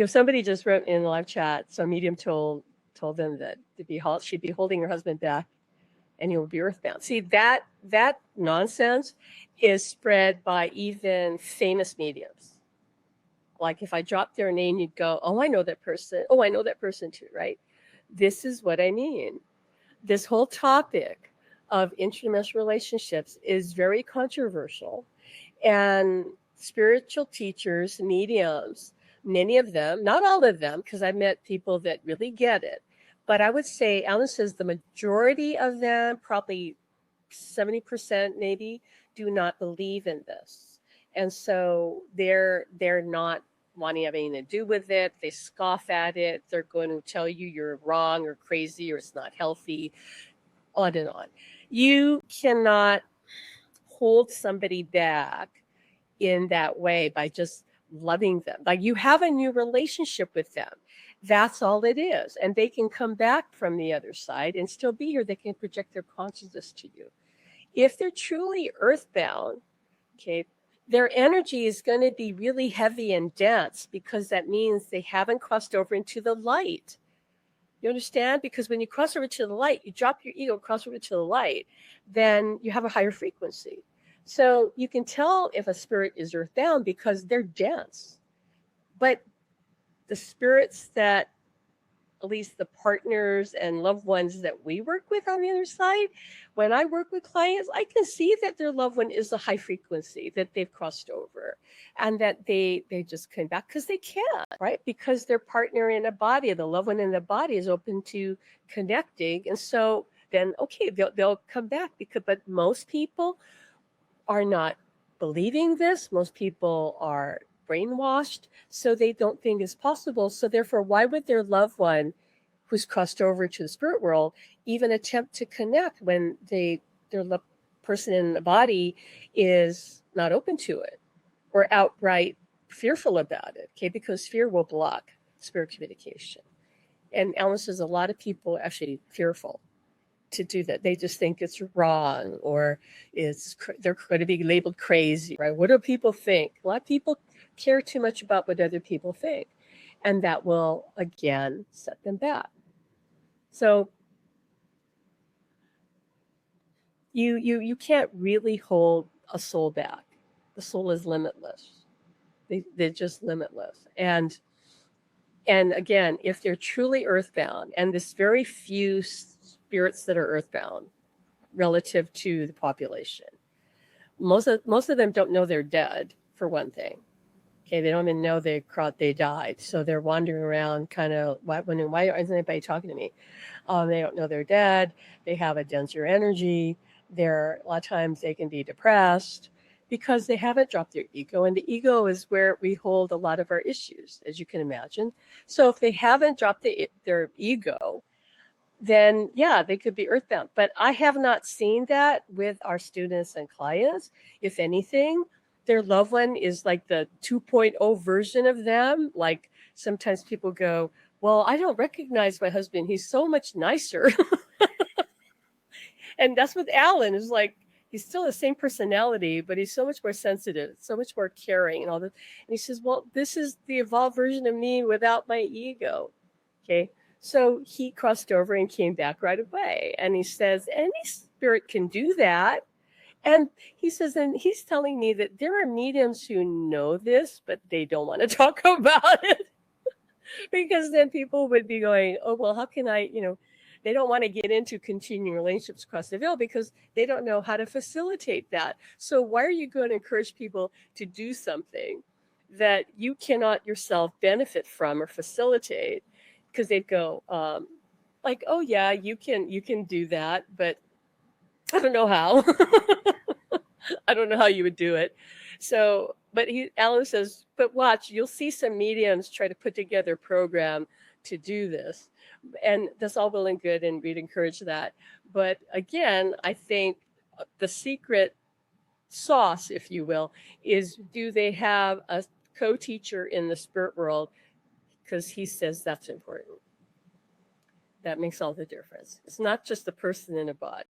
Somebody just wrote in the live chat, some medium told them that she'd be holding her husband back and he will be earthbound. See, that nonsense is spread by even famous mediums. Like if I dropped their name, you'd go, oh, I know that person. Oh, I know that person too, right? This is what I mean. This whole topic of interdimensional relationships is very controversial. And spiritual teachers, mediums, many of them, not all of them, because I've met people that really get it, but I would say, Alan says the majority of them, probably 70% maybe, do not believe in this. And so they're not wanting to have anything to do with it. They scoff at it. They're going to tell you you're wrong or crazy or it's not healthy, on and on. You cannot hold somebody back in that way by just loving them. Like you have a new relationship with them. That's all it is. And they can come back from the other side and still be here. They can project their consciousness to you. If they're truly earthbound, okay, their energy is going to be really heavy and dense because that means they haven't crossed over into the light. You understand? Because when you cross over to the light, you drop your ego, cross over to the light, then you have a higher frequency. So you can tell if a spirit is earthbound because they're dense. But the spirits that, at least the partners and loved ones that we work with on the other side, when I work with clients, I can see that their loved one is a high frequency, that they've crossed over and that they just came back because they can, right? Because their partner in a body, the loved one in the body is open to connecting. And so then, okay, they'll come back but most people are not believing this. Most people are brainwashed, so they don't think it's possible. So therefore, why would their loved one who's crossed over to the spirit world even attempt to connect when their person in the body is not open to it or outright fearful about it? Okay, because fear will block spirit communication. And Alan says a lot of people are actually fearful to do that. They just think it's wrong or they're going to be labeled crazy, right? What do people think? A lot of people care too much about what other people think, and that will again set them back. So you can't really hold a soul back. The soul is limitless. They're just limitless. And again, if they're truly earthbound, and there's very few spirits that are earthbound relative to the population. Most of them don't know they're dead, for one thing. Okay, they don't even know they died. So they're wandering around kind of wondering, why isn't anybody talking to me? They don't know they're dead. They have a denser energy. A lot of times they can be depressed because they haven't dropped their ego. And the ego is where we hold a lot of our issues, as you can imagine. So if they haven't dropped their ego, then yeah, they could be earthbound. But I have not seen that with our students and clients. If anything, their loved one is like the 2.0 version of them. Like sometimes people go, well, I don't recognize my husband. He's so much nicer. And that's with Alan, is like, he's still the same personality, but he's so much more sensitive, so much more caring and all that. And he says, well, this is the evolved version of me without my ego. Okay. So he crossed over and came back right away. And he says, any spirit can do that. And he says, and he's telling me that there are mediums who know this, but they don't want to talk about it. Because then people would be going, oh, well, how can I, they don't want to get into continuing relationships across the veil because they don't know how to facilitate that. So why are you going to encourage people to do something that you cannot yourself benefit from or facilitate? Because they'd go like, oh yeah, you can do that, but I don't know how. I don't know how you would do it. So, but Alan says, but watch, you'll see some mediums try to put together a program to do this. And that's all well and good, and we'd encourage that. But again, I think the secret sauce, if you will, is, do they have a co-teacher in the spirit world? Because he says that's important. That makes all the difference. It's not just the person in a body.